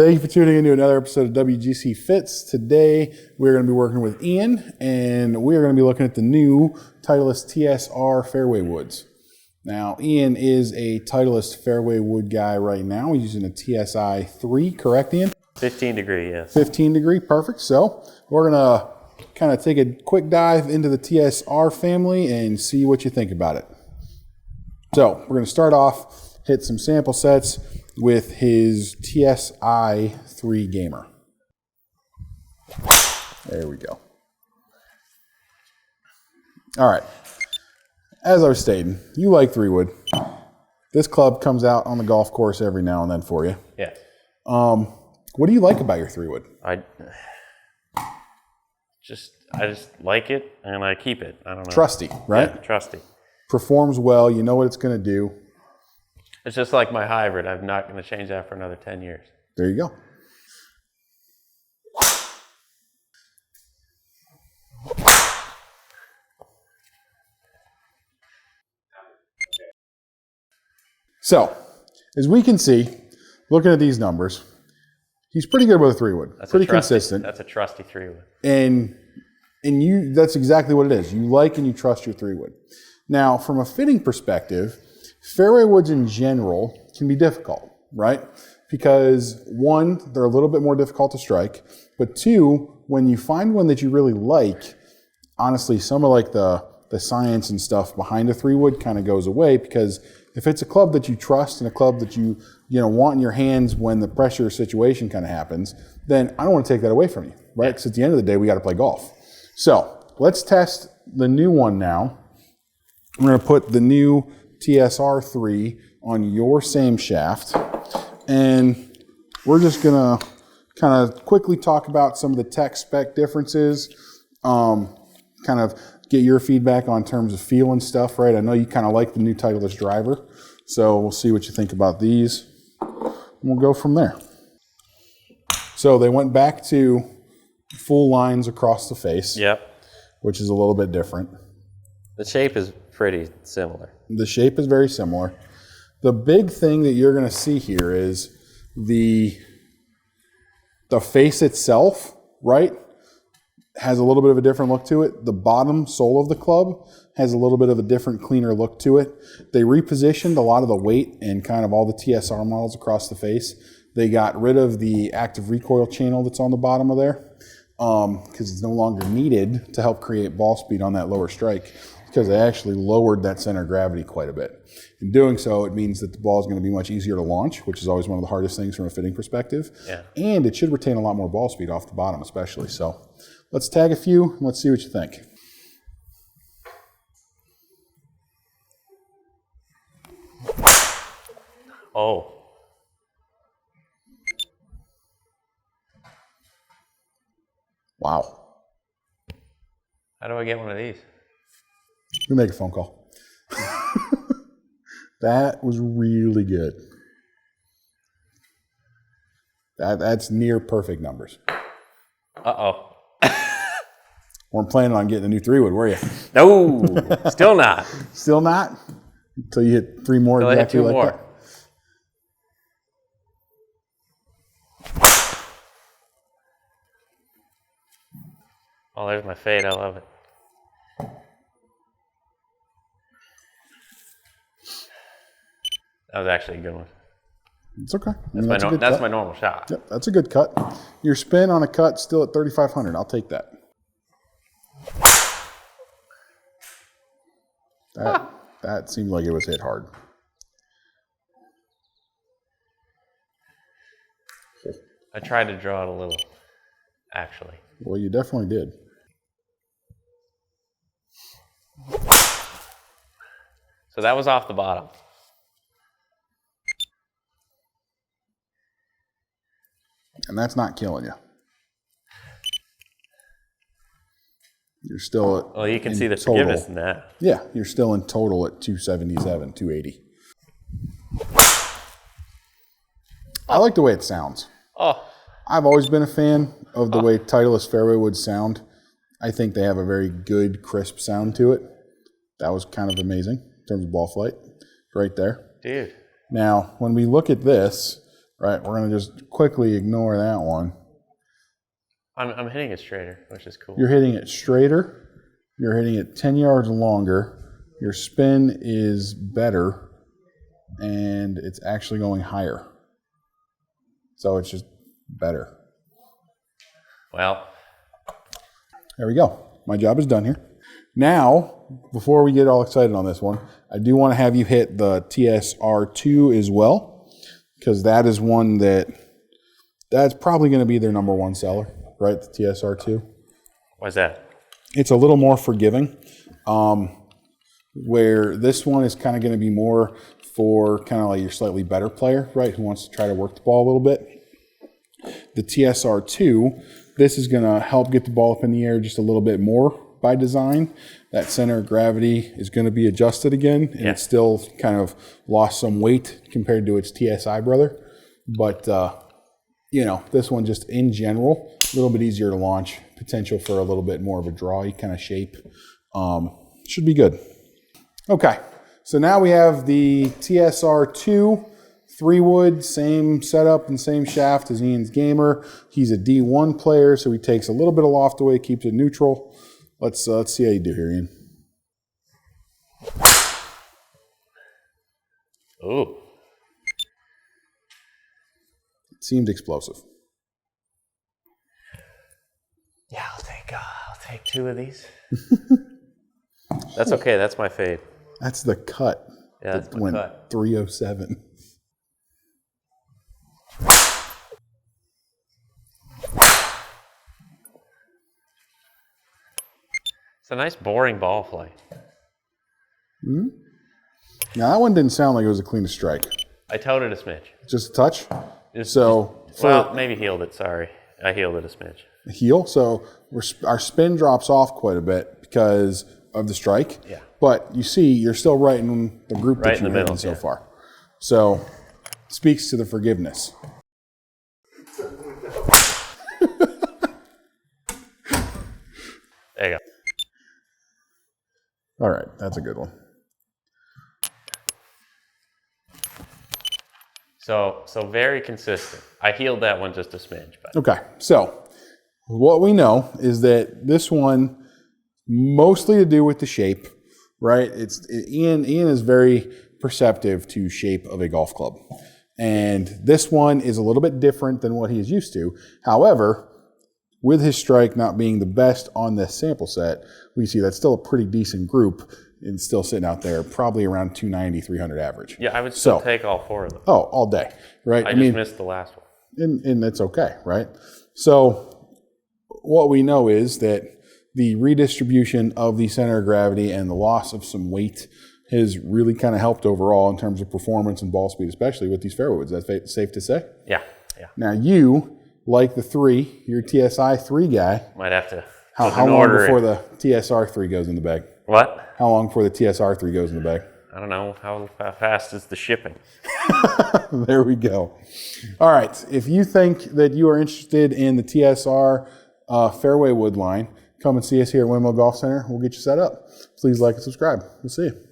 Thank you for tuning into another episode of WGC Fits. Today, we're going to be working with Ian, and we're going to be looking at the new Titleist TSR Fairway Woods. Now, Ian is a Titleist fairway wood guy right now. He's using a TSI 3, correct, Ian? 15 degree, yes. 15 degree, perfect. So, we're going to kind of take a quick dive into the TSR family and see what you think about it. So, we're going to start off, hit some sample sets with his TSI 3 Gamer. There we go. All right. As I was stating, you like 3-wood. This club comes out on the golf course every now and then for you. Yeah. What do you like about your 3-wood? I just like it and I keep it. I don't know. Trusty, right? Yeah, trusty. Performs well. You know what it's going to do. It's just like my hybrid. I'm not going to change that for another 10 years. There you go. So, as we can see, looking at these numbers, he's pretty good with a 3-wood. Pretty consistent. That's a trusty 3-wood. And that's exactly what it is. You like and you trust your 3-wood. Now, from a fitting perspective, fairway woods in general can be difficult, right? Because one, they're a little bit more difficult to strike, but two, when you find one that you really like, honestly, some of like the science and stuff behind a 3-wood kind of goes away, because if it's a club that you trust and a club that you want in your hands when the pressure situation kind of happens, then I don't want to take that away from you, right? Because at the end of the day, we got to play golf. So let's test the new one now. I'm going to put the new TSR 3 on your same shaft, and we're just going to kind of quickly talk about some of the tech spec differences, kind of get your feedback on terms of feel and stuff, right? I know you kind of like the new Titleist driver, so we'll see what you think about these, and we'll go from there. So they went back to full lines across the face, Yep. which is a little bit different. The shape is pretty similar. The shape is very similar. The big thing that you're going to see here is the face itself, right, has a little bit of a different look to it. The bottom sole of the club has a little bit of a different, cleaner look to it. They repositioned a lot of the weight and kind of all the TSR models across the face. They got rid of the active recoil channel that's on the bottom of there because it's no longer needed to help create ball speed on that lower strike, because they actually lowered that center of gravity quite a bit. In doing so, it means that the ball is going to be much easier to launch, which is always one of the hardest things from a fitting perspective. Yeah. And it should retain a lot more ball speed off the bottom especially. So let's tag a few and let's see what you think. Oh. Wow. How do I get one of these? We make a phone call. That was really good. That's near perfect numbers. Uh-oh. Weren't planning on getting a new 3-wood, were you? No, still not. Still not? Until you hit 3 more. Until I hit 2 like more. That. Oh, there's my fade. I love it. That was actually a good one. It's okay. That's my normal shot. Yep, that's a good cut. Your spin on a cut still at 3,500. I'll take that. That seemed like it was hit hard. I tried to draw it a little, actually. Well, you definitely did. So that was off the bottom. And that's not killing you. You're still at, well, you can see the total, forgiveness in that. Yeah, you're still in total at 277, 280. I like the way it sounds. Oh. I've always been a fan of the way Titleist fairway woods sound. I think they have a very good, crisp sound to it. That was kind of amazing in terms of ball flight. Right there. Dude. Now, when we look at this, right? We're going to just quickly ignore that one. I'm hitting it straighter, which is cool. You're hitting it straighter. You're hitting it 10 yards longer. Your spin is better, and it's actually going higher. So it's just better. Well, there we go. My job is done here. Now, before we get all excited on this one, I do want to have you hit the TSR2 as well, because that is one that's probably going to be their number one seller, right? The TSR2. Why's that? It's a little more forgiving, where this one is kind of going to be more for kind of like your slightly better player, right, who wants to try to work the ball a little bit. The TSR2, this is going to help get the ball up in the air just a little bit more by design. That center of gravity is going to be adjusted again, and it's still kind of lost some weight compared to its TSI brother. But, this one just in general, a little bit easier to launch, potential for a little bit more of a drawy kind of shape. Should be good. Okay, so now we have the TSR2 3-wood, same setup and same shaft as Ian's Gamer. He's a D1 player, so he takes a little bit of loft away, keeps it neutral. Let's see how you do here, Ian. Ooh. It seemed explosive. Yeah, I'll take 2 of these. That's okay. That's my fade. That's the cut. Yeah, that's my cut. 307. It's a nice boring ball flight. Mm-hmm. Now that one didn't sound like it was a clean strike. I towed it a smidge. Just a touch? Maybe heeled it, sorry. I heeled it a smidge. Heel? So our spin drops off quite a bit because of the strike. Yeah. But you see, you're still right in the group right that you're in so yeah. far. So speaks to the forgiveness. There you go. All right, that's a good one. So very consistent. I heeled that one just a smidge. But. Okay, so what we know is that this one, mostly to do with the shape, right? Ian is very perceptive to shape of a golf club. And this one is a little bit different than what he is used to. However, with his strike not being the best on this sample set, we see that's still a pretty decent group and still sitting out there, probably around 290, 300 average. Yeah, I would still take all 4 of them. Oh, all day, right? I just missed the last one. And that's okay, right? So what we know is that the redistribution of the center of gravity and the loss of some weight has really kind of helped overall in terms of performance and ball speed, especially with these fairway woods. That's safe to say? Yeah. Now you, like the 3, you're a TSI 3 guy. Might have to. How long before the TSR 3 goes in the bag? What? How long before the TSR 3 goes in the bag? I don't know. How fast is the shipping? There we go. All right. If you think that you are interested in the TSR Fairway Wood line, come and see us here at Windmill Golf Center. We'll get you set up. Please like and subscribe. We'll see you.